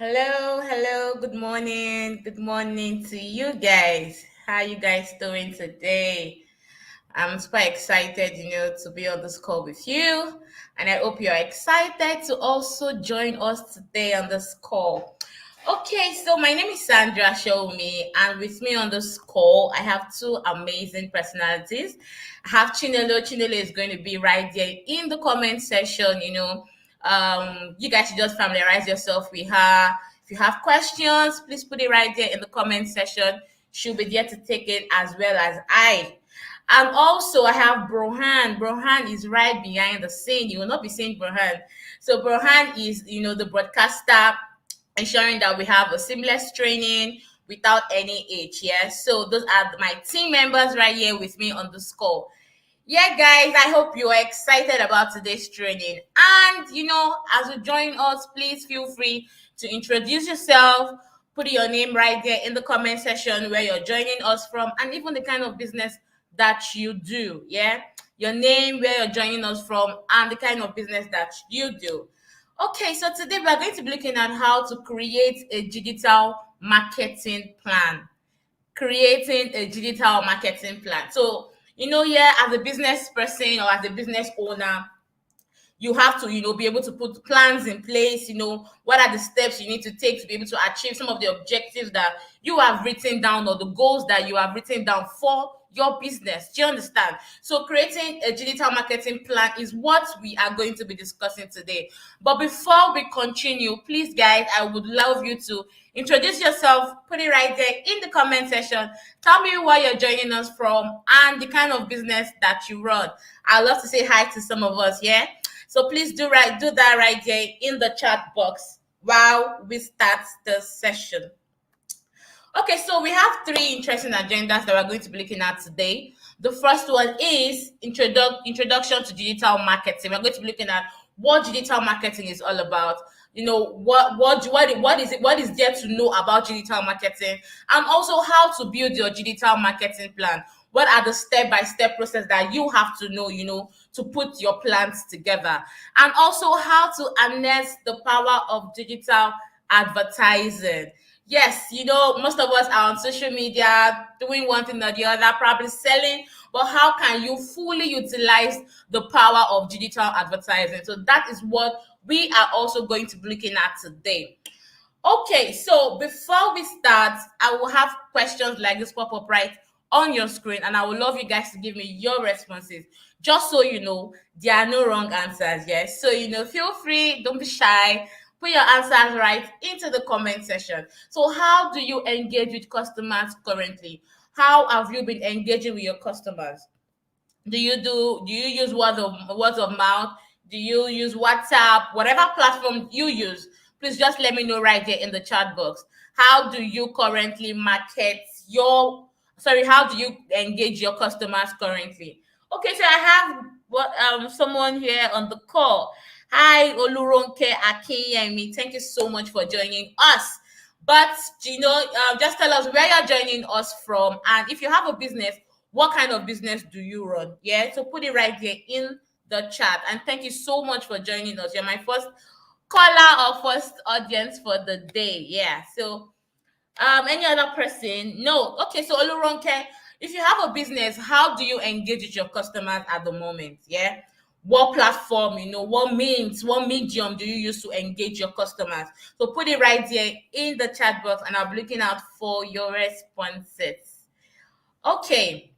Hello, good morning to you guys. How you guys doing today? I'm super excited, to be on this call with you, and I hope you're excited to also join us today on this call. Okay, so my name is Sandra Shomi, and with me on this call, I have two amazing personalities. I have Chinelo. Chinelo is going to be right there in the comment section. You guys should just familiarize yourself with her. If you have questions, please put it right there in the comment section. She'll be there to take it as well as I. And also, I have Brohan. Brohan is right behind the scene. You will not be seeing Brohan. So Brohan is, the broadcaster, ensuring that we have a seamless training without any age. Yeah. So those are my team members right here with me on the call. Yeah, guys, I hope you are excited about today's training. And as you join us, please feel free to introduce yourself, put your name right there in the comment section where you're joining us from, and even the kind of business that you do. Yeah, your name, where you're joining us from, and the kind of business that you do. Okay, so today we're going to be looking at how to create a digital marketing plan. Creating a digital marketing plan. So, yeah, as a business person or as a business owner, you have to be able to put plans in place. What are the steps you need to take to be able to achieve some of the objectives that you have written down, or the goals that you have written down for your business. Do you understand? So creating a digital marketing plan is what we are going to be discussing today. But before we continue, please guys, I would love you to introduce yourself, put it right there in the comment section. Tell me where you're joining us from and the kind of business that you run. I'd love to say hi to some of us. Yeah, so please do that right there in the chat box while we start the session. Okay, so we have three interesting agendas that we're going to be looking at today. The first one is introduction to digital marketing. We're going to be looking at what digital marketing is all about. What is there to know about digital marketing, and also how to build your digital marketing plan. What are the step-by-step process that you have to know, to put your plans together, and also how to harness the power of digital advertising. Yes, most of us are on social media doing one thing or the other, probably selling, but how can you fully utilize the power of digital advertising? So that is what we are also going to be looking at today. Okay, so before we start, I will have questions like this pop up right on your screen, and I would love you guys to give me your responses. Just so you know, there are no wrong answers. Yes, so feel free, don't be shy. Put your answers right into the comment section. So, how do you engage with customers currently? How have you been engaging with your customers? Do you use words of mouth? Do you use WhatsApp? Whatever platform you use, please just let me know right there in the chat box. How do you currently market your sorry, how do you engage your customers currently? Okay, so I have someone here on the call. Hi, Oluronke Akinyemi. Thank you so much for joining us. But just tell us where you're joining us from, and if you have a business, what kind of business do you run? Yeah, so put it right there in the chat. And thank you so much for joining us. You're my first caller or first audience for the day. Yeah. So any other person? No. Okay, so Oluronke, if you have a business, how do you engage with your customers at the moment? Yeah. What platform, what medium do you use to engage your customers? So put it right there in the chat box, and I'll be looking out for your responses. Okay.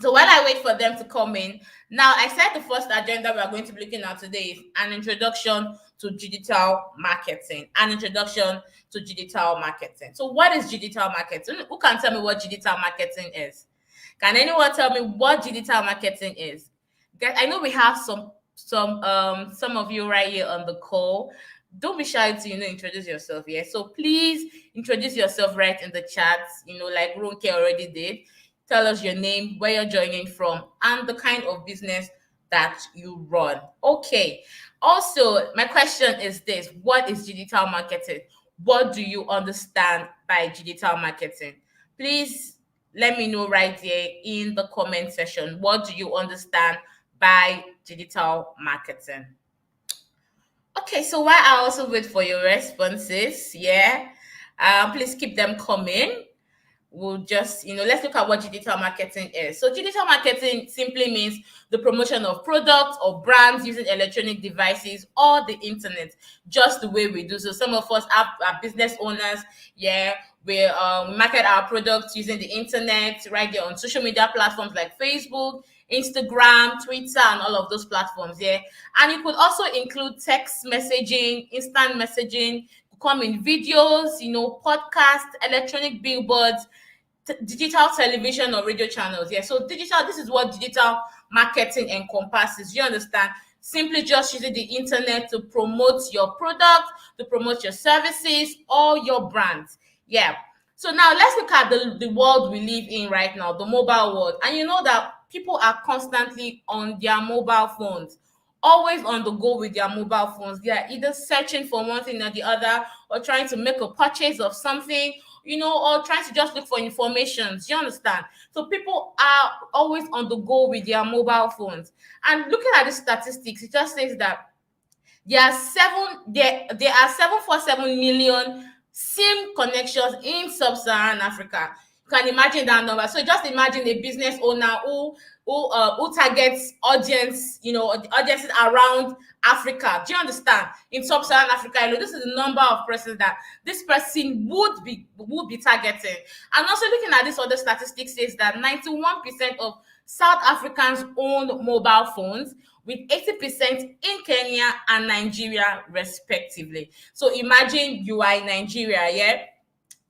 So while I wait for them to come in, now I said the first agenda we are going to be looking at today is an introduction to digital marketing. An introduction to digital marketing. So what is digital marketing? Who can tell me what digital marketing is? Can anyone tell me what digital marketing is? Guys, I know we have some of you right here on the call. Don't be shy to introduce yourself. Yeah, so please introduce yourself right in the chat. Like Ronke already did. Tell us your name, where you're joining from, and the kind of business that you run. Okay. Also, my question is this: what is digital marketing? What do you understand by digital marketing? Please let me know right there in the comment section. What do you understand by digital marketing? Okay, so while I also wait for your responses, yeah, please keep them coming. We'll just, let's look at what digital marketing is. So digital marketing simply means the promotion of products or brands using electronic devices or the internet, just the way we do. So some of us are business owners, yeah, we market our products using the internet, right there on social media platforms like Facebook, Instagram, Twitter, and all of those platforms, yeah. And it could also include text messaging, instant messaging, come in videos, podcasts, electronic billboards, digital television or radio channels. Yeah, so digital, this is what digital marketing encompasses. You understand? Simply just using the internet to promote your product, to promote your services or your brands. Yeah. So now let's look at the world we live in right now, the mobile world. And you know that people are constantly on their mobile phones, always on the go with their mobile phones. They are either searching for one thing or the other, or trying to make a purchase of something, or trying to just look for information. Do you understand? So people are always on the go with their mobile phones. And looking at the statistics, it just says that there are 747 million SIM connections in sub-Saharan Africa. You can imagine that number. So just imagine a business owner who targets audience, the audiences around Africa. Do you understand? In sub-Saharan Africa, this is the number of persons that this person would be targeting. And also looking at this other statistics says that 91% of South Africans own mobile phones, with 80% in Kenya and Nigeria respectively. So imagine you are in Nigeria, yeah?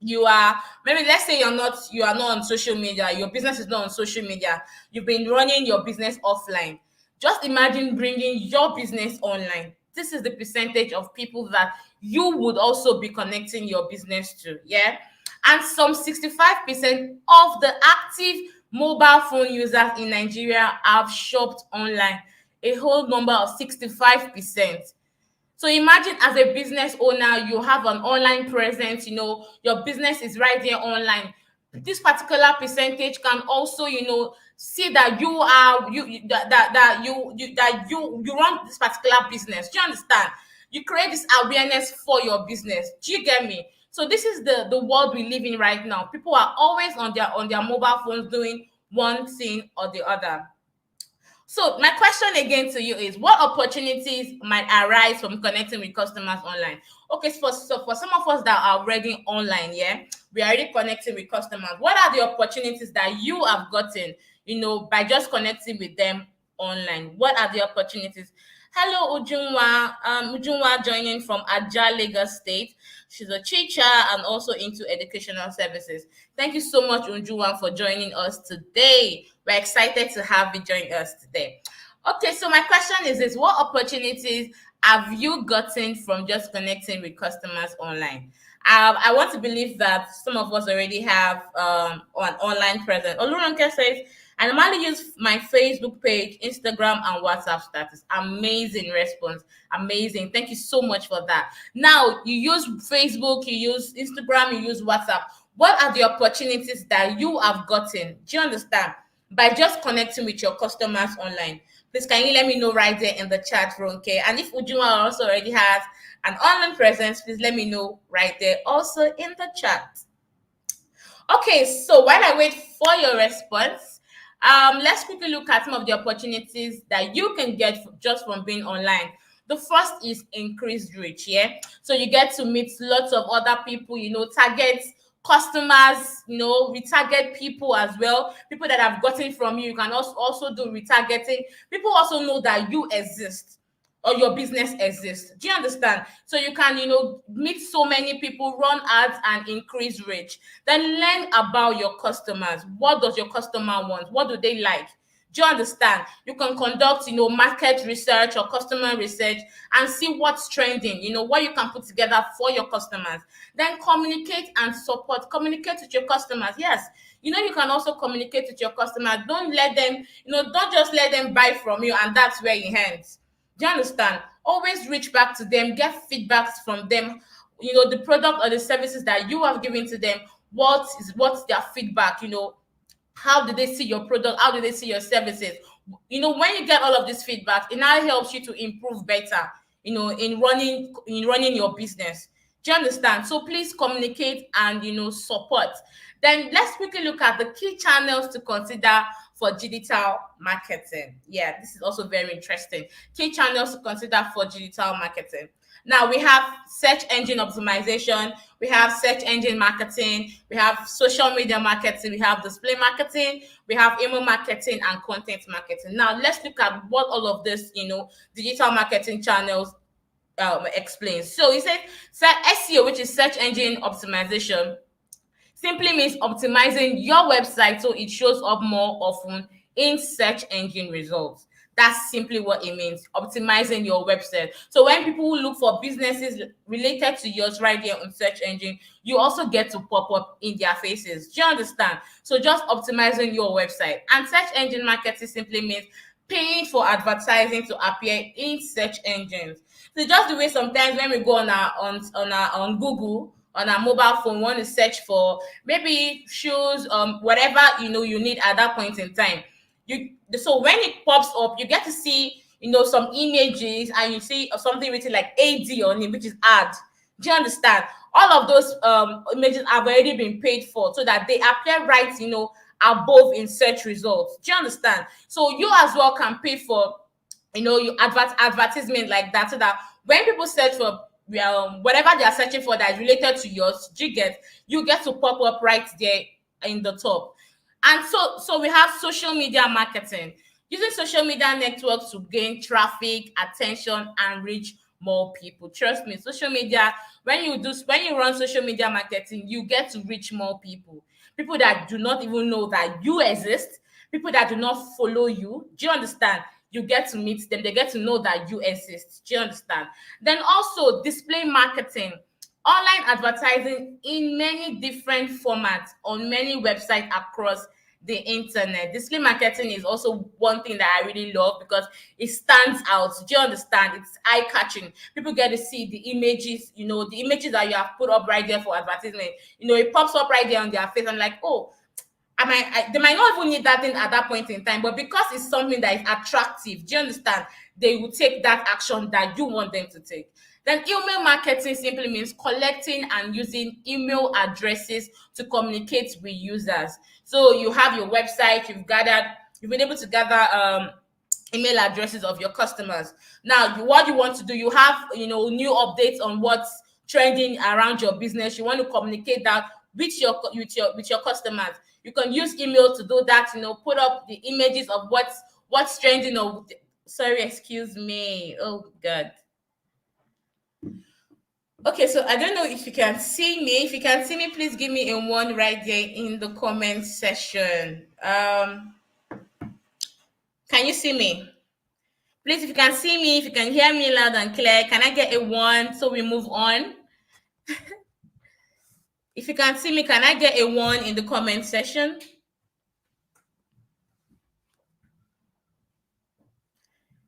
You are, maybe let's say you are not on social media, your business is not on social media, you've been running your business offline. Just imagine bringing your business online. This is the percentage of people that you would also be connecting your business to, yeah. And some 65% of the active mobile phone users in Nigeria have shopped online, a whole number of 65%. So imagine, as a business owner, you have an online presence, your business is right there online. This particular percentage can also, see that you are you run this particular business. Do you understand? You create this awareness for your business. Do you get me? So this is the world we live in right now. People are always on their mobile phones doing one thing or the other. So my question again to you is, what opportunities might arise from connecting with customers online? Okay, so for some of us that are already online, yeah, we are already connecting with customers. What are the opportunities that you have gotten, by just connecting with them online? What are the opportunities? Hello, Ujunwa. Ujunwa joining from Aja, Lagos State. She's a teacher and also into educational services. Thank you so much, Ujunwa, for joining us today. We're excited to have you join us today. Okay, so my question is this: what opportunities have you gotten from just connecting with customers online? I want to believe that some of us already have an online presence. Olurunke says, I normally use my Facebook page, Instagram, and WhatsApp status. Amazing response. Amazing. Thank you so much for that. Now, you use Facebook, you use Instagram, you use WhatsApp. What are the opportunities that you have gotten? Do you understand? By just connecting with your customers online. Please, can you let me know right there in the chat, Ronke? And if Ujuma also already has an online presence, please let me know right there also in the chat. Okay, so while I wait for your response, let's quickly look at some of the opportunities that you can get just from being online. The first is increased reach, yeah. So you get to meet lots of other people, target customers, retarget people as well. People that have gotten from you, you can also do retargeting. People also know that you exist or your business exists. Do you understand? So you can, meet so many people, run ads and increase reach. Then learn about your customers. What does your customer want? What do they like? Do you understand? You can conduct, market research or customer research and see what's trending, what you can put together for your customers. Then communicate and support. Communicate with your customers. Yes, you can also communicate with your customers. Don't let them, don't just let them buy from you and that's where it ends. Do you understand? Always reach back to them, get feedbacks from them, the product or the services that you have given to them. What's their feedback? How do they see your product? How do they see your services? When you get all of this feedback, it now helps you to improve better. in running your business. Do you understand? So please communicate and support. Then let's quickly look at the key channels to consider for digital marketing. Yeah, this is also very interesting. Key channels to consider for digital marketing. Now we have search engine optimization, we have search engine marketing, we have social media marketing, we have display marketing, we have email marketing and content marketing. Now let's look at what all of this, digital marketing channels explains. So he said SEO, which is search engine optimization, simply means optimizing your website so it shows up more often in search engine results. That's simply what it means, optimizing your website. So when people look for businesses related to yours right there on search engine, you also get to pop up in their faces. Do you understand? So just optimizing your website. And search engine marketing simply means paying for advertising to appear in search engines. So just the way sometimes when we go on Google on our mobile phone, want to search for maybe shoes, whatever you need at that point in time. So when it pops up, you get to see some images, and you see something written like AD on it, which is ad. Do you understand? All of those images have already been paid for, so that they appear right, above in search results. Do you understand? So you as well can pay for you advertisement like that, so that when people search for whatever they are searching for that is related to yours, you get to pop up right there in the top. And so we have social media marketing, using social media networks to gain traffic, attention, and reach more people. Trust me, social media, when you run social media marketing, you get to reach more people that do not even know that you exist, people that do not follow you. Do you understand? You get to meet them, they get to know that you exist. Do you understand? Then also display marketing, online advertising in many different formats on many websites across the internet. Display marketing is also one thing that I really love because it stands out. Do you understand? It's eye catching. People get to see the images that you have put up right there for advertisement. It pops up right there on their face. I'm like, oh, they might not even need that thing at that point in time, but because it's something that is attractive, do you understand? They will take that action that you want them to take. Then email marketing simply means collecting and using email addresses to communicate with users. So you have your website, you've been able to gather email addresses of your customers. Now, what you want to do, you have new updates on what's trending around your business. You want to communicate that with your customers. You can use email to do that. Put up the images of what's trending. Or sorry, excuse me. Oh God. Okay, so I don't know if you can see me. If you can see me, please give me a one right there in the comment section. Can you see me? Please, if you can see me, if you can hear me loud and clear, can I get a one so we move on? If you can see me, can I get a one in the comment section?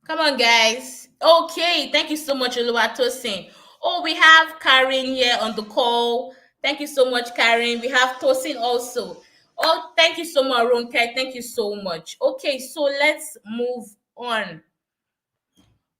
Come on, guys. Okay, thank you so much, Oluwatosin. Oh, we have Karen here on the call. Thank you so much, Karen. We have Tosin also. Oh, thank you so much, Ronke. Thank you so much. Okay, so let's move on.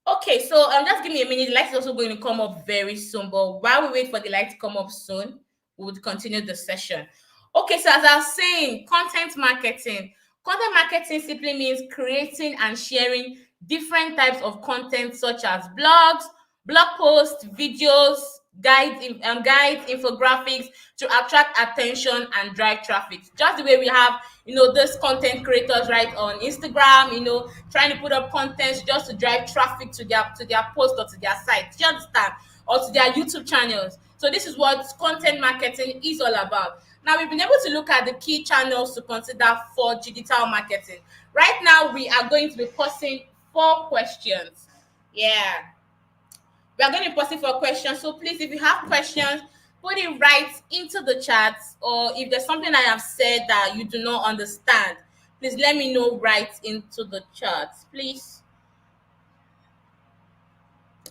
Okay, so just give me a minute. The light is also going to come up very soon. But while we wait for the light to come up soon, we would continue the session. Okay, so as I was saying, content marketing. Content marketing simply means creating and sharing different types of content such as blogs, blog posts, videos, guides, infographics to attract attention and drive traffic. Just the way we have, those content creators right on Instagram, trying to put up content just to drive traffic to their post or to their site. Do you understand? Or to their YouTube channels. So this is what content marketing is all about. Now we've been able to look at the key channels to consider for digital marketing. Right now we are going to be posing 4 questions. Yeah. We are going to be posting 4 questions. So please, if you have questions, put it right into the chat, or if there's something I have said that you do not understand, please let me know right into the chat, please.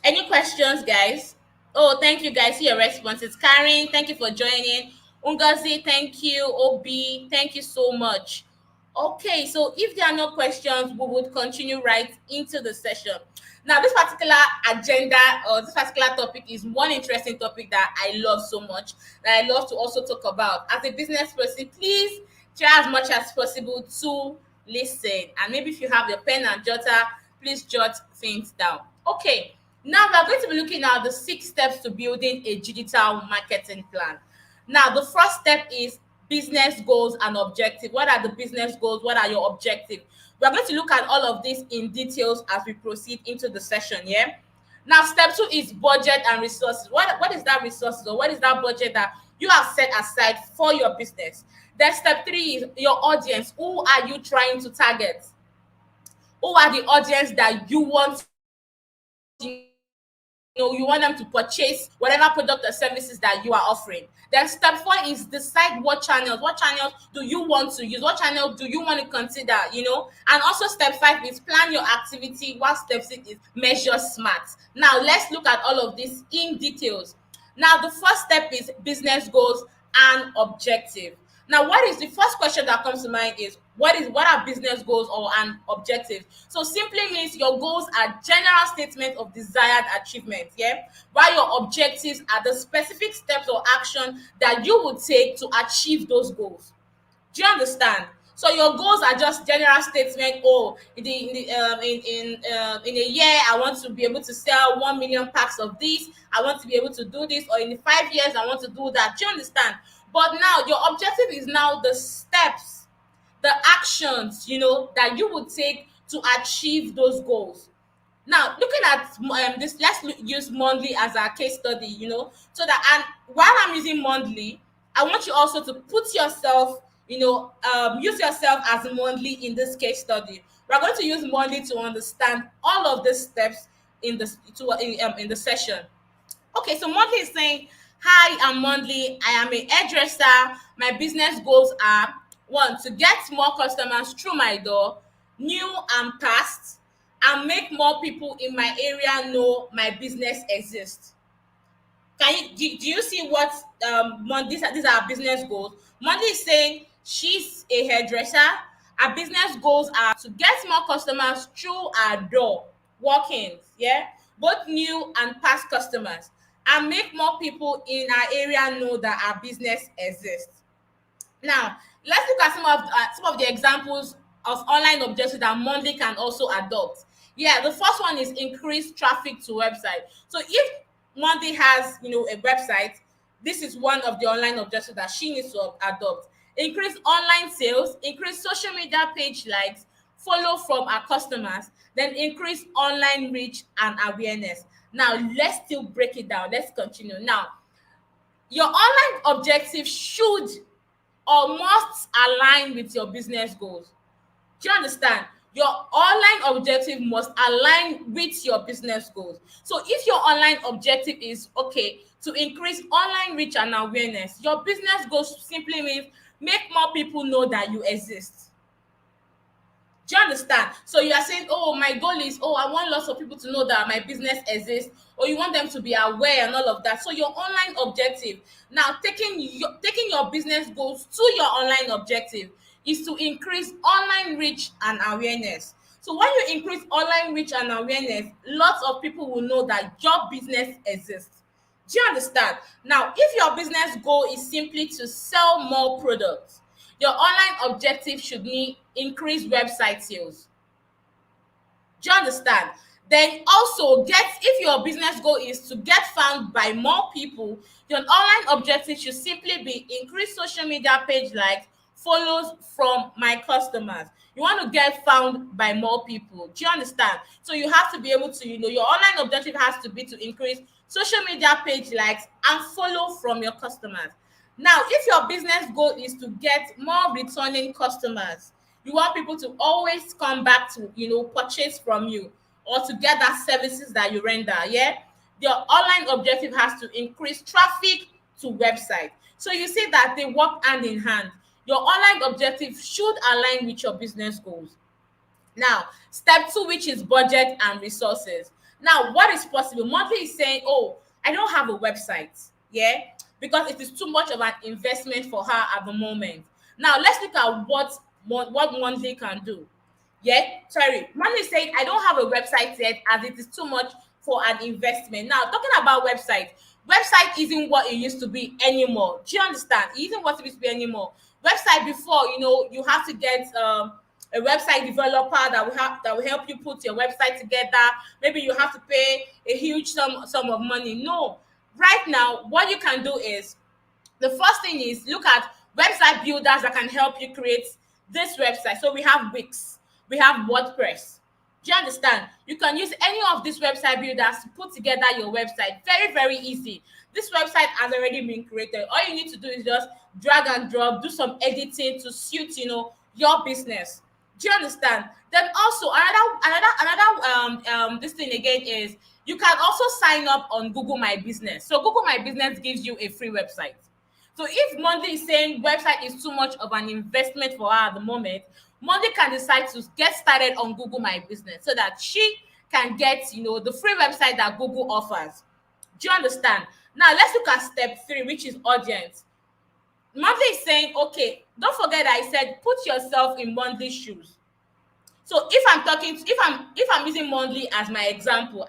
Any questions, guys? Oh, thank you, guys, for your responses. Karen, thank you for joining. Ungazi, thank you. Obi, thank you so much. Okay, so if there are no questions, we would continue right into the session. Now, this particular agenda or this particular topic is one interesting topic that I love so much, that I love to also talk about. As a business person, please try as much as possible to listen. And maybe if you have your pen and jotter, please jot things down. Okay, now we are going to be looking at the 6 steps to building a digital marketing plan. Now, the first step is business goals and objective. What are the business goals? What are your objectives? We are going to look at all of this in details as we proceed into the session. Yeah. Now, step 2 is budget and resources. What is that resources, or what is that budget that you have set aside for your business? Then step 3 is your audience. Who are you trying to target? Who are the audience that you want, you want them to purchase whatever product or services that you are offering. Then step 4 is decide what channels do you want to use, what channel do you want to consider, and also step 5 is plan your activity, while step 6 is measure smart. Now let's look at all of this in details. Now the first step is business goals and objective. Now, what is the first question that comes to mind is what are business goals or an objective? So simply means your goals are general statement of desired achievement, yeah, while your objectives are the specific steps or action that you would take to achieve those goals. Do you understand? So your goals are just general statement. Oh, in a year, I want to be able to sell 1 million packs of this. I want to be able to do this, or in 5 years, I want to do that. Do you understand? But now your objective is now the steps, the actions, that you would take to achieve those goals. Now, looking at this, use monthly as our case study, so that, and while I'm using monthly, I want you also to put yourself, use yourself as monthly in this case study. We're going to use monthly to understand all of these steps in the session. Okay, so monthly is saying, hi, I'm monthly. I am a hairdresser. My business goals are: one, to get more customers through my door, new and past, and make more people in my area know my business exists. Do you see what these are business goals? Monday is saying she's a hairdresser. Her business goals are to get more customers through our door, walk-ins, yeah, both new and past customers, and make more people in our area know that our business exists. Now, let's look at some of the examples of online objectives that Monday can also adopt. Yeah, the first one is increase traffic to website. So if Monday has, a website, this is one of the online objectives that she needs to adopt. Increase online sales, increase social media page likes, follow from our customers, then increase online reach and awareness. Now, let's still break it down. Let's continue. Now, your online objective should or must align with your business goals. Do you understand? Your online objective must align with your business goals. So if your online objective is to increase online reach and awareness, your business goals simply means make more people know that you exist. Do you understand? So you are saying, oh, my goal is, I want lots of people to know that my business exists, or you want them to be aware and all of that. So your online objective, now taking your business goals to your online objective, is to increase online reach and awareness. So when you increase online reach and awareness, lots of people will know that your business exists. Do you understand? Now, if your business goal is simply to sell more products, your online objective should be increase website sales. Do you understand? Then also if your business goal is to get found by more people, your online objective should simply be increase social media page likes, follows from my customers. You want to get found by more people. Do you understand? So you have to be able to, your online objective has to be to increase social media page likes and follow from your customers. Now, if your business goal is to get more returning customers, you want people to always come back to, purchase from you, or to get that services that you render, yeah? Your online objective has to increase traffic to website. So you see that they work hand in hand. Your online objective should align with your business goals. Now, step 2, which is budget and resources. Now, what is possible? Monthly is saying, I don't have a website, yeah, because it is too much of an investment for her at the moment. Now, let's look at what Monthly can do. Yeah, sorry. Money is saying I don't have a website yet as it is too much for an investment. Now, talking about website isn't what it used to be anymore. Do you understand? It isn't what it used to be anymore. Website before, you have to get a website developer that will help you put your website together. Maybe you have to pay a huge sum of money. No, right now, what you can do is the first thing is look at website builders that can help you create this website. So we have Wix, we have WordPress. Do you understand? You can use any of these website builders to put together your website. Very, very easy. This website has already been created. All you need to do is just drag and drop, do some editing to suit, your business. Do you understand? Then also another this thing again is you can also sign up on Google My Business. So Google My Business gives you a free website. So if Monday is saying website is too much of an investment for her at the moment, Monday can decide to get started on Google My Business so that she can get, the free website that Google offers. Do you understand? Now let's look at step 3, which is audience. Monday is saying, okay, don't forget that I said put yourself in Monday's shoes. So if I'm using Monthly as my example,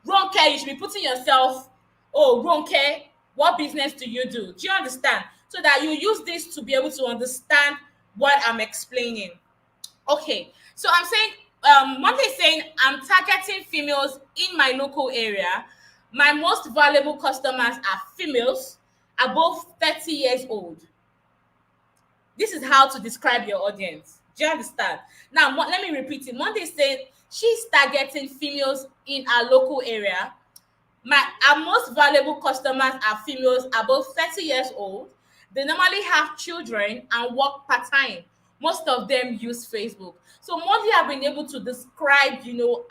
Ronke, you should be putting yourself, oh Ronke, what business do you do? Do you understand? So that you use this to be able to understand what I'm explaining. Okay, so I'm saying, Monthly is saying I'm targeting females in my local area. My most valuable customers are females above 30 years old. This is how to describe your audience. Do you understand? Now, let me repeat it. Monday said she's targeting females in our local area. Our most valuable customers are females above 30 years old. They normally have children and work part-time. Most of them use Facebook. So Monday have been able to describe,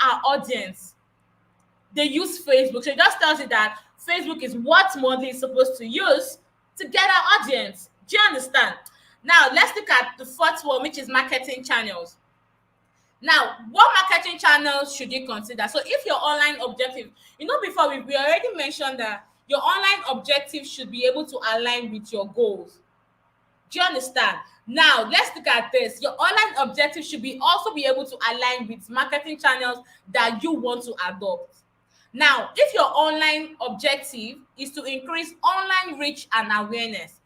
our audience. They use Facebook. So it just tells you that Facebook is what Monday is supposed to use to get our audience. Do you understand? Now, let's look at the fourth one, which is marketing channels. Now, what marketing channels should you consider? So if your online objective, before we already mentioned that your online objective should be able to align with your goals. Do you understand? Now, let's look at this. Your online objective should also be able to align with marketing channels that you want to adopt. Now, if your online objective is to increase online reach and awareness.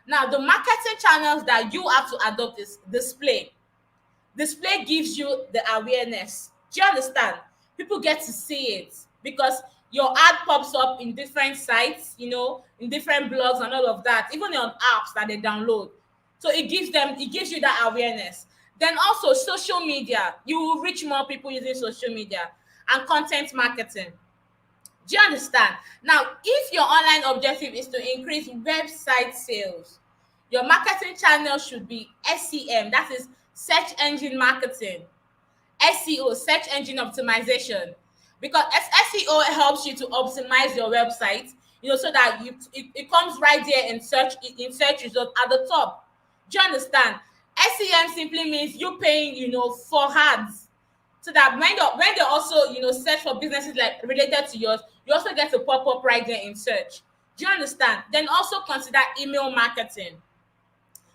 Now, the marketing channels that you have to adopt is display. Display gives you the awareness. Do you understand? People get to see it because your ad pops up in different sites, in different blogs and all of that, even on apps that they download. So it gives you that awareness. Then also social media, you will reach more people using social media, and content marketing. Do you understand? Now, if your online objective is to increase website sales, your marketing channel should be SEM, that is search engine marketing, SEO, search engine optimization, because SEO helps you to optimize your website, so that it comes right there in search results at the top. Do you understand? SEM simply means you paying, for ads, so that when they also search for businesses like related to yours, you also get to pop up right there in search. Do you understand? Then also consider email marketing.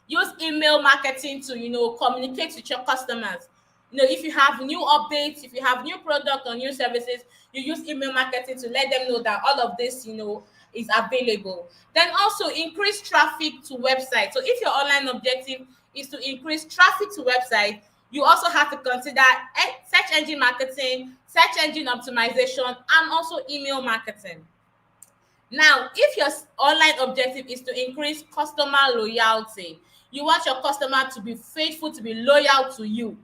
Use email marketing to communicate with your customers. If you have new updates, if you have new product or new services, you use email marketing to let them know that all of this is available. Then also increase traffic to website. So if your online objective is to increase traffic to website, you also have to consider search engine marketing, search engine optimization, and also email marketing. Now, if your online objective is to increase customer loyalty, you want your customer to be faithful, to be loyal to you,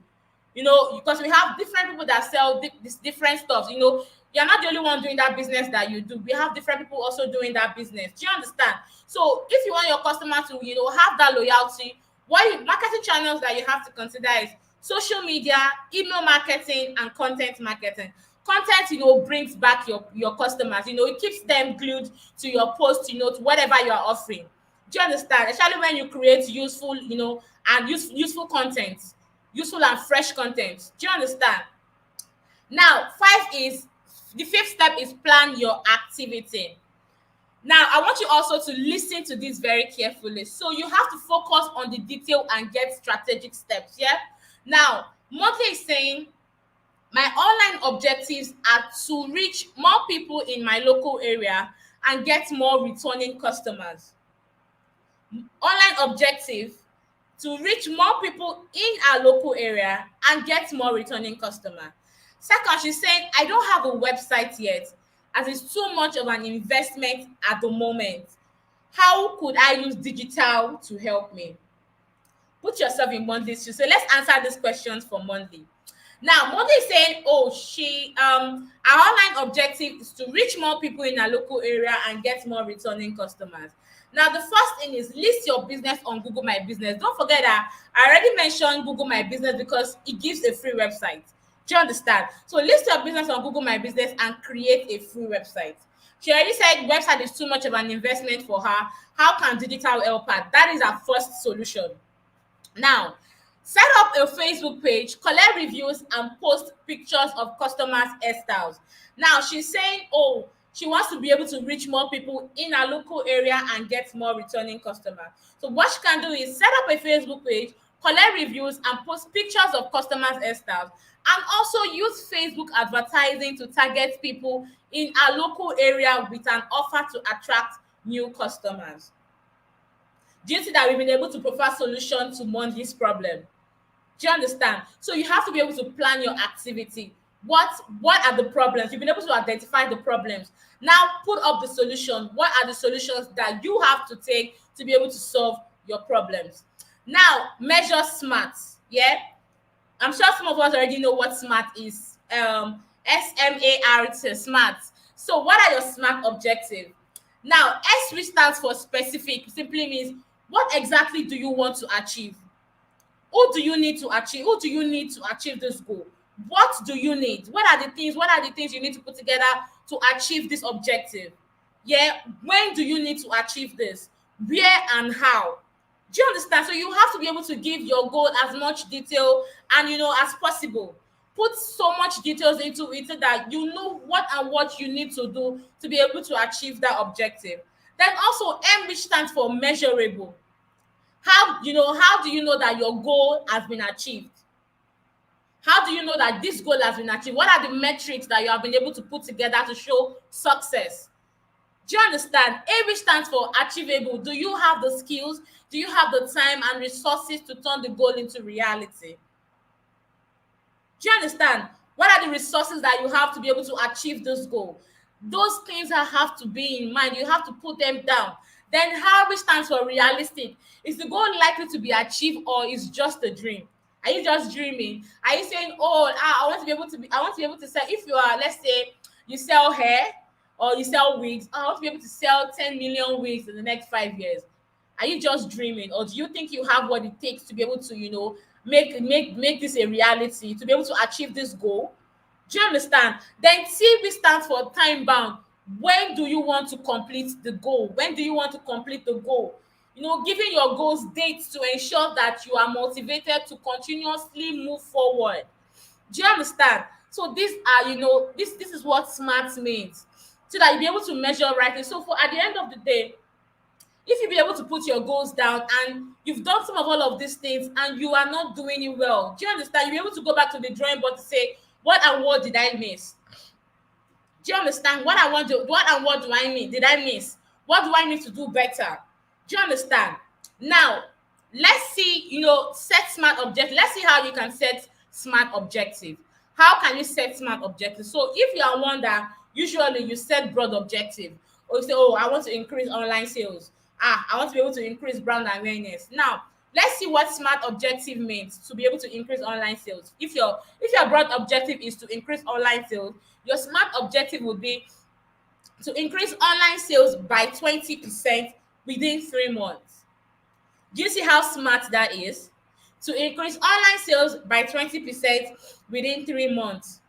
because we have different people that sell this different stuff. You're not the only one doing that business that you do. We have different people also doing that business. Do you understand? So if you want your customer to, have that loyalty, marketing channels that you have to consider is social media, email marketing, and content marketing. Content, brings back your customers. It keeps them glued to your post, to whatever you are offering. Do you understand? Especially when you create useful, and useful content, useful and fresh content. Do you understand? Now, the fifth step is plan your activity. Now, I want you also to listen to this very carefully. So you have to focus on the detail and get strategic steps. Yeah. Now, Monthly is saying my online objectives are to reach more people in my local area and get more returning customers. Online objective to reach more people in our local area and get more returning customer. Second, she's saying I don't have a website yet as it's too much of an investment at the moment. How could I use digital to help me? Put yourself in Monday's shoes. So let's answer these questions for Monday. Now, Monday is saying, oh, our online objective is to reach more people in our local area and get more returning customers. Now, the first thing is list your business on Google My Business. Don't forget that I already mentioned Google My Business because it gives a free website. Do you understand? So list your business on Google My Business and create a free website. She already said website is too much of an investment for her. How can digital help her? That is our first solution. Now, set up a Facebook page, collect reviews, and post pictures of customers' hairstyles. Now, she's saying, oh, she wants to be able to reach more people in her local area and get more returning customers. So, what she can do is set up a Facebook page, collect reviews, and post pictures of customers' hairstyles, and also use Facebook advertising to target people in her local area with an offer to attract new customers. Do you see that we've been able to provide solution to Monday's problem? Do you understand? So you have to be able to plan your activity. What are the problems? You've been able to identify the problems. Now put up the solution. What are the solutions that you have to take to be able to solve your problems? Now measure SMART. Yeah, I'm sure some of us already know what SMART is. SMART, SMART. So what are your SMART objectives? Now, S, which stands for specific, simply means what exactly do you want to achieve? Who do you need to achieve? Who do you need to achieve this goal? What do you need? What are the things you need to put together to achieve this objective? Yeah, when do you need to achieve this? Where and how? Do you understand? So you have to be able to give your goal as much detail and as possible. Put so much details into it so that you know what you need to do to be able to achieve that objective. Then also M, which stands for measurable. How do you know that your goal has been achieved? How do you know that this goal has been achieved? What are the metrics that you have been able to put together to show success? Do you understand? A, which stands for achievable. Do you have the skills? Do you have the time and resources to turn the goal into reality? Do you understand? What are the resources that you have to be able to achieve this goal? Those things that have to be in mind. You have to put them down. Then how, which stands for realistic. Is the goal likely to be achieved or is just a dream? Are you just dreaming? Are you saying, oh, I want to be able to sell, if you are, let's say you sell hair or you sell wigs, I want to be able to sell 10 million wigs in the next 5 years. Are you just dreaming, or do you think you have what it takes to be able to make this a reality, to be able to achieve this goal? Do you understand? Then TV stands for time bound. When do you want to complete the goal? When do you want to complete the goal? Giving your goals dates to ensure that you are motivated to continuously move forward. Do you understand? So these are, this is what smart means, so that you'll be able to measure rightly. So for at the end of the day, if you be able to put your goals down and you've done some of all of these things and you are not doing it well, do you understand? You'll be able to go back to the drawing board to say, what and what did I miss? Do you understand? What and what do I mean? Did I miss? What do I need to do better? Do you understand? Now, let's see, set smart objective. Let's see how you can set smart objective. How can you set smart objective? So if you are one that usually you set broad objective, or you say, oh, I want to increase online sales. I want to be able to increase brand awareness. Now, let's see what smart objective means to be able to increase online sales. If your broad objective is to increase online sales, your smart objective would be to increase online sales by 20% within 3 months. Do you see how smart that is? To increase online sales by 20% within 3 months.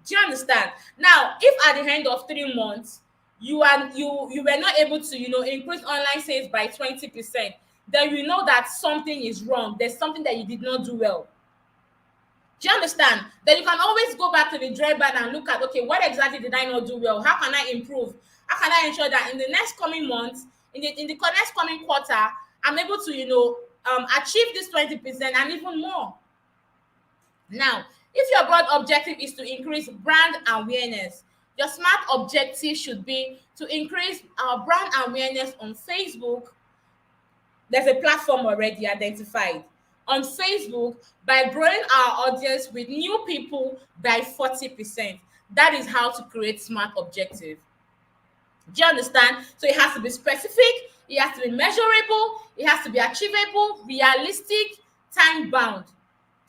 Do you understand? Now, if at the end of 3 months you were not able to increase online sales by 20%, then you know that something is wrong. There's something that you did not do well. Do you understand? Then you can always go back to the drawing board and look at, okay, what exactly did I not do well? How can I improve? How can I ensure that in the next coming months, in the next coming quarter, I'm able to, achieve this 20% and even more. Now, if your broad objective is to increase brand awareness, your smart objective should be to increase our brand awareness on Facebook. There's a platform already identified on Facebook by growing our audience with new people by 40%. That is how to create smart objective. Do you understand? So it has to be specific, it has to be measurable, it has to be achievable, realistic, time bound.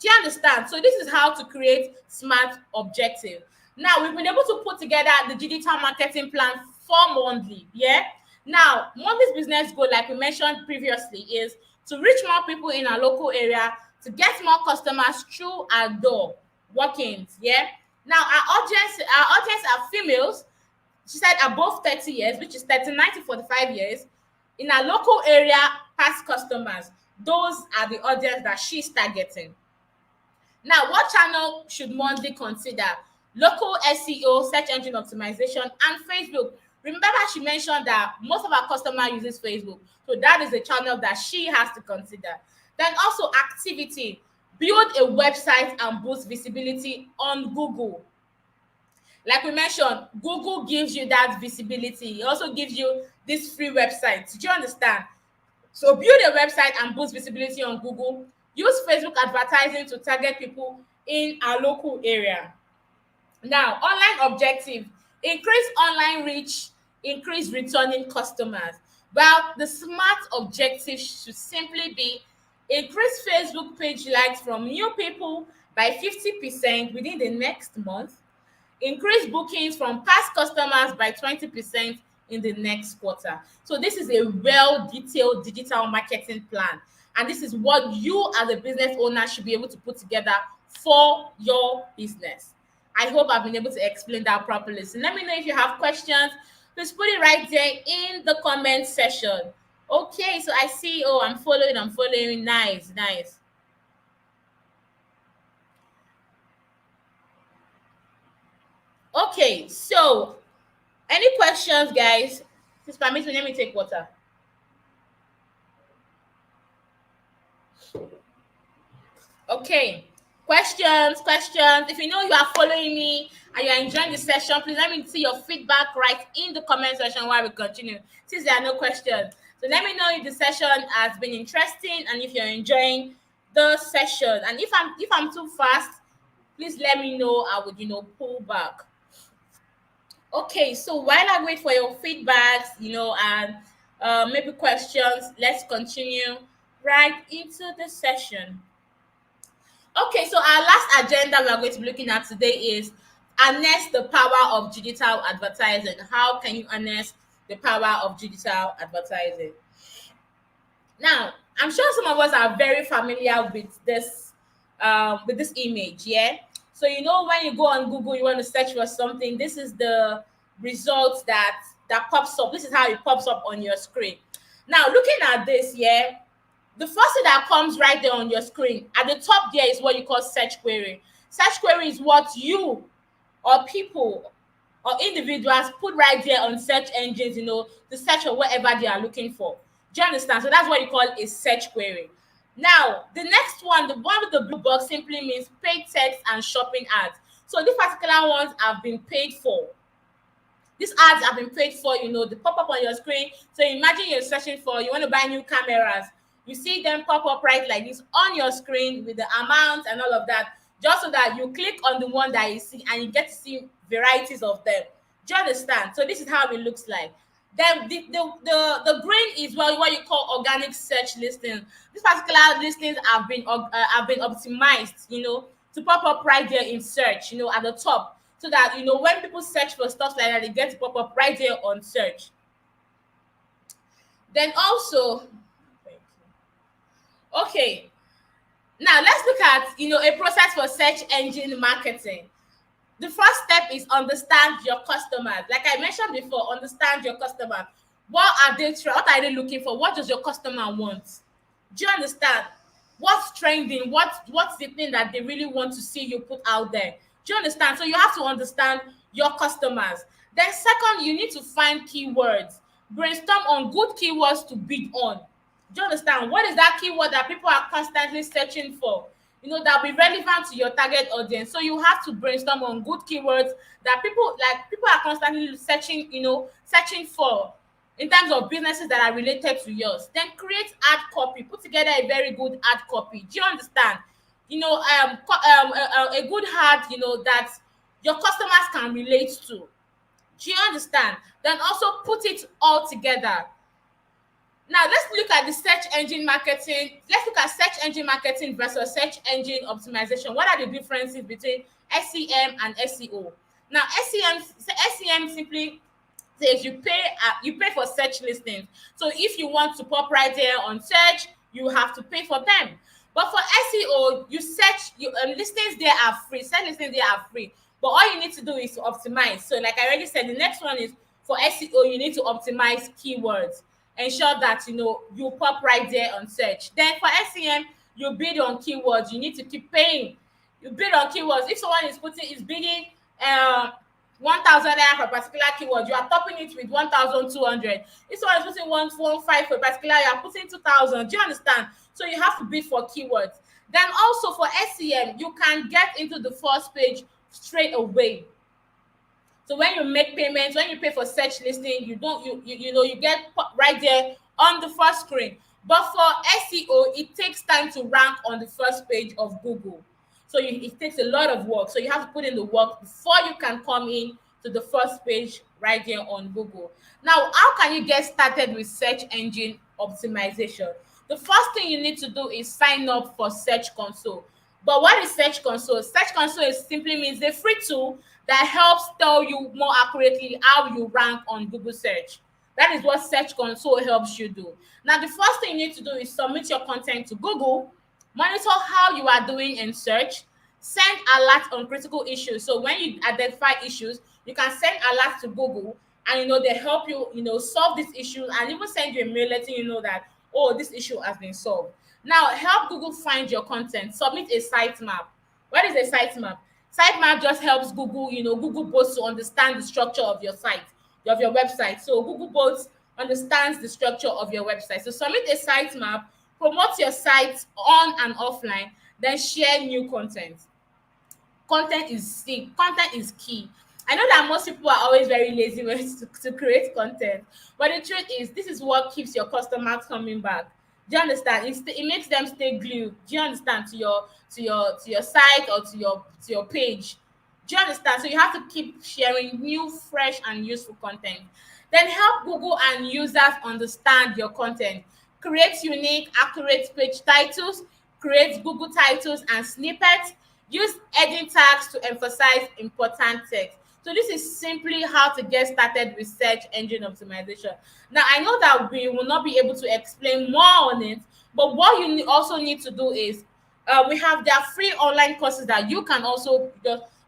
Do you understand? So this is how to create smart objective. Now we've been able to put together the digital marketing plan for monthly. Yeah. Now monthly's business goal, like we mentioned previously, is to reach more people in our local area, to get more customers through our door walk-ins. Yeah. Now our audience are females. She said above 30 years, which is 39 to 45 years, in our local area, past customers. Those are the audience that she's targeting. Now, what channel should monthly consider? Local SEO, search engine optimization, and Facebook. Remember, she mentioned that most of our customer uses Facebook, so that is a channel that she has to consider. Then also activity. Build a website and boost visibility on Google. Like we mentioned, Google gives you that visibility. It also gives you this free website. Do you understand? So build a website and boost visibility on Google. Use Facebook advertising to target people in our local area. Now, online objective, increase online reach, increase returning customers. Well, the smart objective should simply be increase Facebook page likes from new people by 50% within the next month, increase bookings from past customers by 20% in the next quarter. So this is a well detailed digital marketing plan. And this is what you as a business owner should be able to put together for your business. I hope I've been able to explain that properly. So let me know if you have questions. Please put it right there in the comment section. Okay, so I see, oh, I'm following. Nice, nice. Okay, so any questions, guys? Please permit me, let me take water. Okay, questions. If you know you are following me and you are enjoying the session, please let me see your feedback right in the comment section while we continue. Since there are no questions, so let me know if the session has been interesting and if you're enjoying the session. And if I'm too fast, please let me know. I would pull back. Okay, so while I wait for your feedbacks, and maybe questions, let's continue right into the session. Okay, so our last agenda we are going to be looking at today is harness the power of digital advertising. How can you harness the power of digital advertising? Now, I'm sure some of us are very familiar with this image, yeah. So when you go on Google, you want to search for something. This is the results that pops up. This is how it pops up on your screen. Now, looking at this, yeah, the first thing that comes right there on your screen at the top there is what you call search query. Search query is what you or people or individuals put right there on search engines, to search for whatever they are looking for. Do you understand? So that's what you call a search query. Now, the next one, the one with the blue box, simply means paid text and shopping ads. So these particular ones have been paid for. These ads have been paid for, they pop up on your screen. So imagine you're searching for, you want to buy new cameras. You see them pop up right like this on your screen with the amount and all of that, just so that you click on the one that you see and you get to see varieties of them. Do you understand? So this is how it looks like. Then the green is what you call organic search listings. These particular listings have been optimized, to pop up right there in search, at the top, so that when people search for stuff like that, they get to pop up right there on search. Then also, okay, now let's look at a process for search engine marketing. The first step is understand your customers. Like I mentioned before, understand your customer. What are they looking for? What does your customer want? Do you understand? what's trending, what's the thing that they really want to see you put out there. Do you understand? So you have to understand your customers. Then second, you need to find keywords. Brainstorm on good keywords to bid on. Do you understand? What is that keyword that people are constantly searching for? That'll be relevant to your target audience. So you have to brainstorm on good keywords that people are constantly searching, searching for in terms of businesses that are related to yours. Then create ad copy. Put together a very good ad copy. Do you understand? A good ad, that your customers can relate to. Do you understand? Then also put it all together. Now let's look at the search engine marketing. Let's look at search engine marketing versus search engine optimization. What are the differences between SEM and SEO? Now SEM simply says you pay for search listings. So if you want to pop right there on search, you have to pay for them. But for SEO, you search listings there are free. Search listings there are free. But all you need to do is to optimize. So like I already said, the next one is for SEO, you need to optimize keywords. Ensure that you pop right there on search. Then for SEM, you bid on keywords. You need to keep paying. You bid on keywords. If someone is bidding 1,000 naira for a particular keyword, you are topping it with 1,200. If someone is putting 115 for a particular, you are putting 2,000. Do you understand? So you have to bid for keywords. Then also for SEM, you can get into the first page straight away. So when you make payments, when you pay for search listing, you get right there on the first screen. But for SEO, it takes time to rank on the first page of Google. So it takes a lot of work. So you have to put in the work before you can come in to the first page right there on Google. Now, how can you get started with search engine optimization? The first thing you need to do is sign up for Search Console. But what is Search Console? Search Console simply means a free tool that helps tell you more accurately how you rank on Google search. That is what Search Console helps you do. Now, the first thing you need to do is submit your content to Google, monitor how you are doing in search, send alerts on critical issues. So when you identify issues, you can send alerts to Google, and they help you, solve these issues, and even send you a mail letting you know that, oh, this issue has been solved. Now, help Google find your content. Submit a sitemap. What is a sitemap? Sitemap just helps Google, Google bots to understand the structure of your site, of your website. So Google bots understands the structure of your website. So submit a sitemap, promote your site on and offline, then share new content. Content is key. I know that most people are always very lazy when to create content, but the truth is, this is what keeps your customers coming back. Do you understand? It makes them stay glued. Do you understand, to your site or to your page? Do you understand? So you have to keep sharing new, fresh, and useful content. Then help Google and users understand your content. Create unique, accurate page titles, create Google titles and snippets, use heading tags to emphasize important text. So this is simply how to get started with search engine optimization. Now, I know that we will not be able to explain more on it, but what you also need to do is we have their free online courses that you can also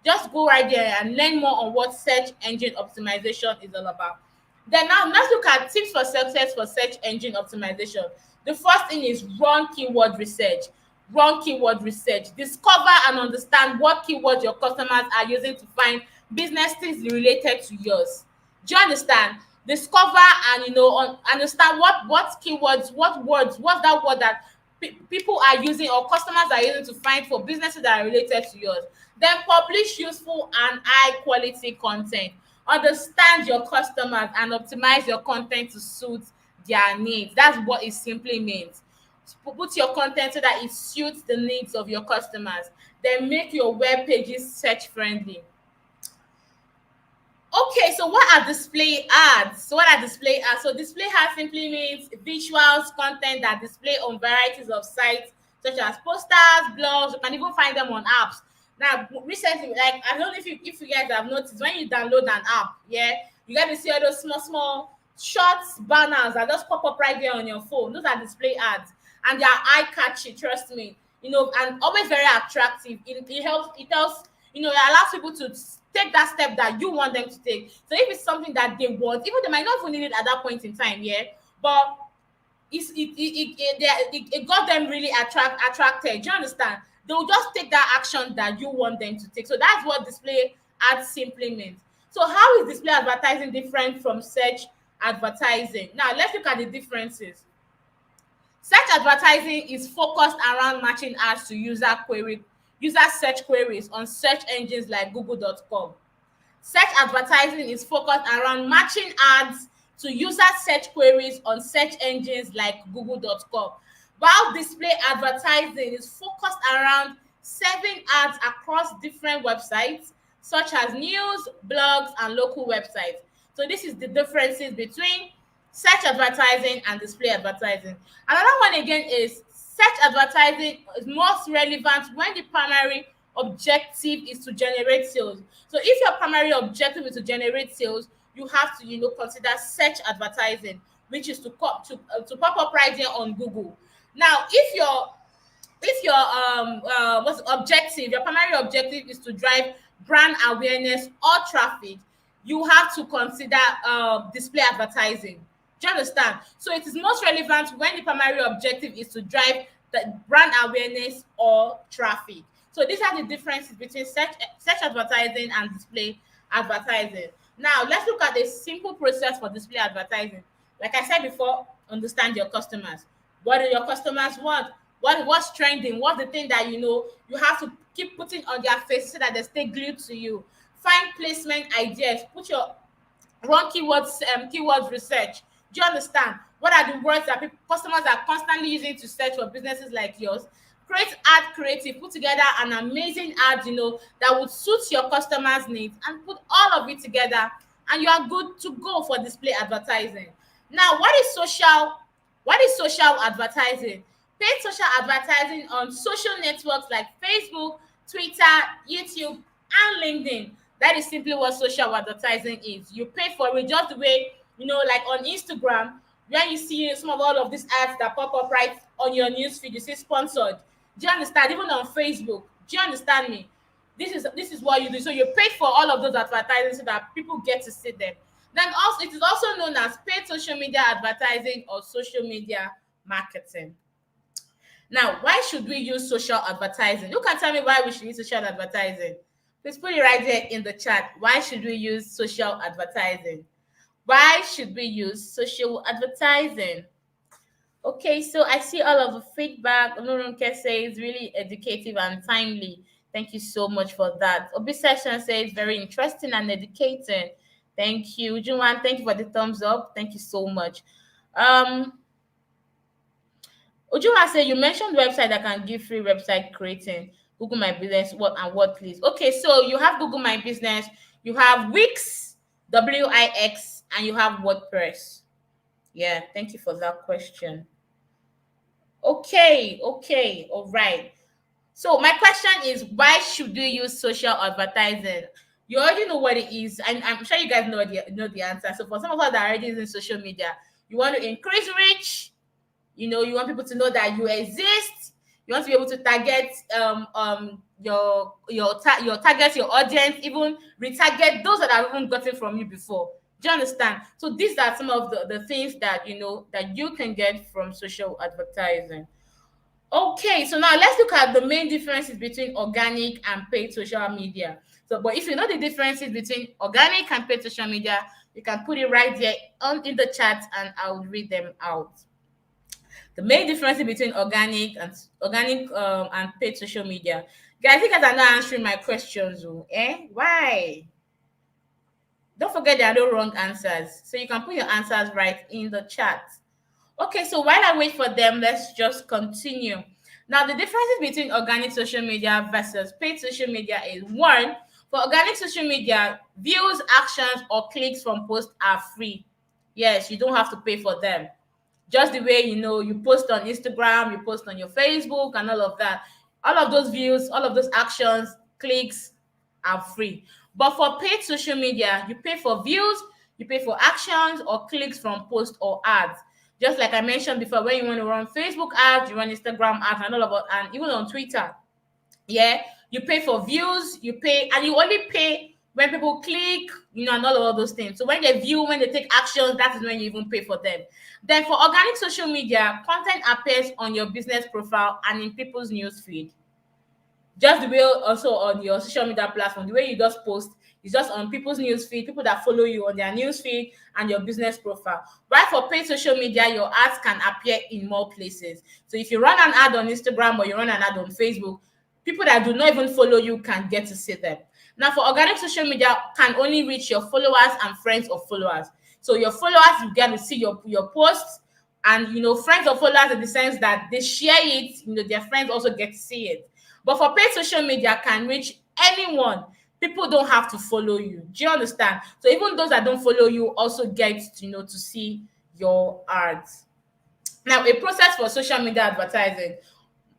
just go right there and learn more on what search engine optimization is all about. Then now let's look at tips for success for search engine optimization. The first thing is run keyword research. Run keyword research. Discover and understand what keywords your customers are using to find businesses related to yours. Do you understand? Discover and understand what keywords, what words, what's that word that people are using or customers are using to find for businesses that are related to yours. Then publish useful and high quality content. Understand your customers and optimize your content to suit their needs. That's what it simply means. Put your content so that it suits the needs of your customers. Then make your web pages search friendly. Okay, so what are display ads? So display ads simply means visuals, content that display on varieties of sites such as posters, blogs. You can even find them on apps. Now, recently, like I don't know if you guys have noticed, when you download an app, yeah, you get to see all those small short banners that just pop up right there on your phone. Those are display ads, and they are eye catchy. Trust me, and always very attractive. It helps. It tells it allows people to take that step that you want them to take. So if it's something that they want, even they might not even need it at that point in time, yeah, but it got them really attracted. Do you understand? They'll just take that action that you want them to take. So that's what display ads simply means. So how is display advertising different from search advertising? Now let's look at the differences. Search advertising is focused around matching ads to user search queries on search engines like google.com. Search advertising is focused around matching ads to user search queries on search engines like google.com, while display advertising is focused around serving ads across different websites such as news, blogs, and local websites. So this is the differences between search advertising and display advertising. Another one again is search advertising is most relevant when the primary objective is to generate sales. So if your primary objective is to generate sales, you have to consider search advertising, which is to pop up right there on Google. Now if your what's objective your primary objective is to drive brand awareness or traffic, you have to consider display advertising. Do you understand? So it is most relevant when the primary objective is to drive the brand awareness or traffic. So these are the differences between search advertising and display advertising. Now let's look at a simple process for display advertising. Like I said before, understand your customers. What do your customers want? What's trending? What's the thing that you have to keep putting on their face so that they stay glued to you? Find placement ideas. Put your run keywords research. Do you understand? What are the words that customers are constantly using to search for businesses like yours? Create ad creative. Put together an amazing ad, that would suit your customers' needs, and put all of it together, and you are good to go for display advertising. Now, what is social advertising? Paid social advertising on social networks like Facebook, Twitter, YouTube, and LinkedIn. That is simply what social advertising is. You pay for it just the way, like on Instagram, when you see some of all of these ads that pop up right on your newsfeed, you see sponsored. Do you understand? Even on Facebook. Do you understand me? This is what you do. So you pay for all of those advertising so that people get to see them. Then also it is also known as paid social media advertising or social media marketing. Now, why should we use social advertising? You can tell me why we should use social advertising. Please put it right there in the chat. Why should we use social advertising? Why should we use social advertising? Okay, so I see all of the feedback. Onurunke says really educative and timely. Thank you so much for that. Obi Session says very interesting and educating. Thank you. Juwan, thank you for the thumbs up. Thank you so much. Ujua said you mentioned website that can give free website creating. Google My Business, what please? Okay, so you have Google My Business, you have Wix, Wix, and you have WordPress. Yeah, thank you for that question. Okay, all right. So my question is, why should you use social advertising? You already know what it is, and I'm sure you guys know the answer. So for some of us that are already using social media, you want to increase reach. You want people to know that you exist. You want to be able to target your target, your audience, even retarget those that have even gotten from you before. Do you understand? So these are some of the things that that you can get from social advertising. Okay, so now let's look at the main differences between organic and paid social media. So, but if you know the differences between organic and paid social media, you can put it right there in the chat, and I'll read them out. The main difference between organic and paid social media. Guys, you guys are not answering my questions. Why? Don't forget there are no wrong answers. So you can put your answers right in the chat. Okay, so while I wait for them, let's just continue. Now, the differences between organic social media versus paid social media is one, for organic social media, views, actions, or clicks from posts are free. Yes, you don't have to pay for them. Just the way you post on Instagram, you post on your Facebook, and all of that. All of those views, all of those actions, clicks are free. But for paid social media, you pay for views, you pay for actions or clicks from posts or ads. Just like I mentioned before, when you want to run Facebook ads, you run Instagram ads, and all of that, and even on Twitter. Yeah, you pay for views, you pay, and you only pay when people click, and all of those things. So when they view, when they take actions, that is when you even pay for them. Then for organic social media, content appears on your business profile and in people's news feed. Just the way also on your social media platform, the way you just post is just on people's news feed, people that follow you on their news feed and your business profile. While for paid social media, your ads can appear in more places. So if you run an ad on Instagram or you run an ad on Facebook, people that do not even follow you can get to see them. Now, for organic social media, can only reach your followers and friends of followers. So your followers, you get to see your posts, and friends or followers in the sense that they share it, their friends also get to see it. But for paid social media can reach anyone. People don't have to follow you. Do you understand? So even those that don't follow you also get to see your ads. Now, a process for social media advertising.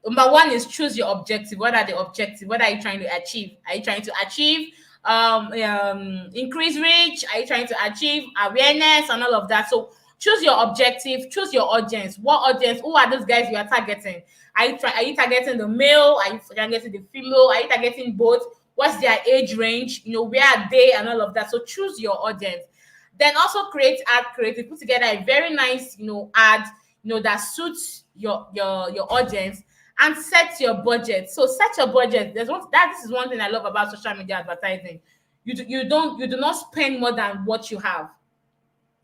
Number one is choose your objective. What are the objectives? What are you trying to achieve? Are you trying to achieve increase reach? Are you trying to achieve awareness and all of that? So choose your objective, choose your audience. What audience? Who are those guys you are targeting? Are you targeting the male? Are you targeting the female? Are you targeting both? What's their age range? Where are they and all of that? So choose your audience. Then also create ad creative. Put together a very nice, ad, that suits your audience, and set your budget. So set your budget. This is one thing I love about social media advertising. You do not spend more than what you have,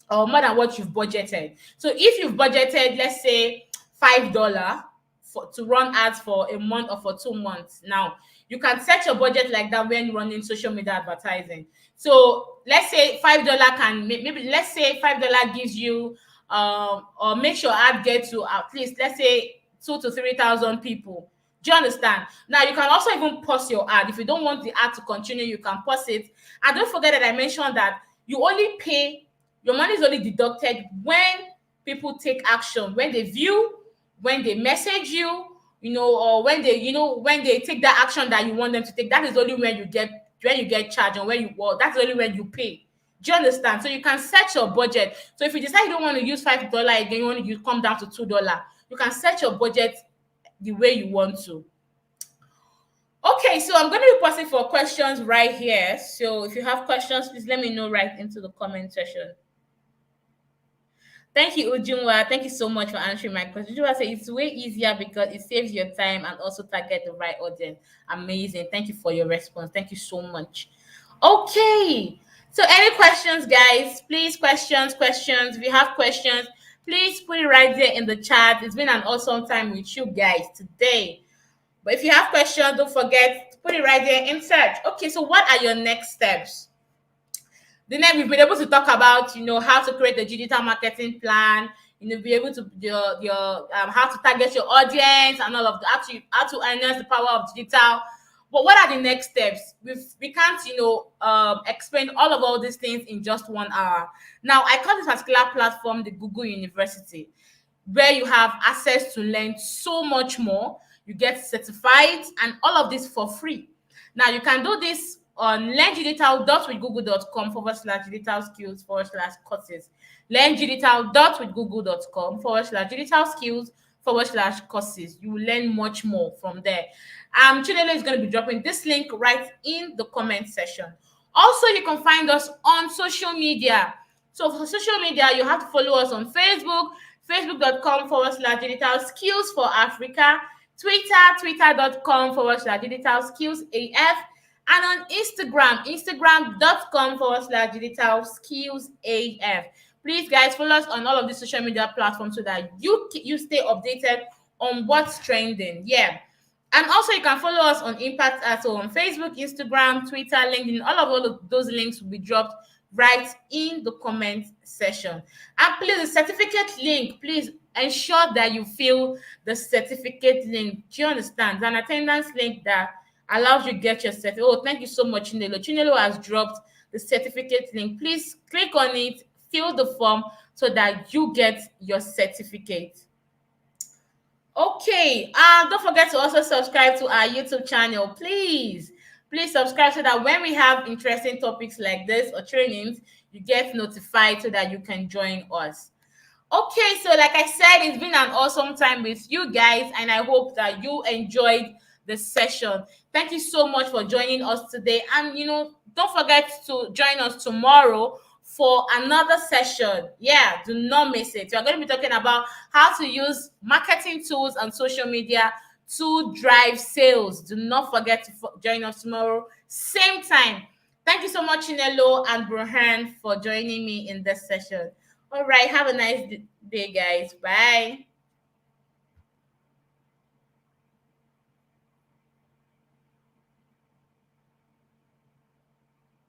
or more than what you've budgeted. So if you've budgeted, let's say $5 for to run ads for a month or for 2 months, now you can set your budget like that when running social media advertising. So let's say $5 can maybe let's say $5 gives you or makes your ad get to at least, let's say, 2 to 3 thousand people. Do you understand? Now you can also even pause your ad. If you don't want the ad to continue, you can pause it. And don't forget that I mentioned that you only pay, your money is only deducted when people take action, when they view, when they message you, or when they take that action that you want them to take. That is only when you get charged, and that's only when you pay. Do you understand? So you can set your budget. So if you decide you don't want to use $5 again, you want to come down to $2, you can set your budget the way you want to. Okay, so I'm going to be pausing for questions right here. So if you have questions, please let me know right into the comment section. Thank you, Ujunwa. Thank you so much for answering my question. Ujunwa said it's way easier because it saves your time and also target the right audience. Amazing. Thank you for your response. Thank you so much. Okay. So any questions, guys? Please, questions. If you have questions, please put it right there in the chat. It's been an awesome time with you guys today. But if you have questions, don't forget to put it right there in search. Okay, so what are your next steps? The next, we've been able to talk about, how to create a digital marketing plan, be able to your how to target your audience and all of that, how to harness the power of digital. But what are the next steps? We can't, explain all these things in just 1 hour. Now, I call this particular platform the Google University, where you have access to learn so much more. You get certified and all of this for free. Now, you can do this on learndigital.withgoogle.com/digital skills/courses. Learndigital.withgoogle.com/digital skills/courses. You will learn much more from there. Chinelo is going to be dropping this link right in the comment section. Also, you can find us on social media. So for social media, you have to follow us on Facebook, facebook.com/digital skills for Africa, Twitter, twitter.com/digital skills AF, and on Instagram, instagram.com/digital skills AF. Please, guys, follow us on all of the social media platforms so that you stay updated on what's trending. Yeah. And also, you can follow us on Impact Asset on Facebook, Instagram, Twitter, LinkedIn. All of those links will be dropped right in the comment section. And please, the certificate link, please ensure that you fill the certificate link. Do you understand? An attendance link that allows you to get your certificate. Oh, thank you so much, Chinelo. Chinelo has dropped the certificate link. Please click on it, fill the form so that you get your certificate. Okay, don't forget to also subscribe to our YouTube channel. Please subscribe so that when we have interesting topics like this or trainings, you get notified so that you can join us. Okay, so like I said, it's been an awesome time with you guys, and I hope that you enjoyed the session. Thank you so much for joining us today. And Don't forget to join us tomorrow for another session. Yeah, do not miss it. We're going to be talking about how to use marketing tools and social media to drive sales. Do not forget to join us tomorrow, same time. Thank you so much, Inelo and Bruhan, for joining me in this session. All right, have a nice day, guys. Bye.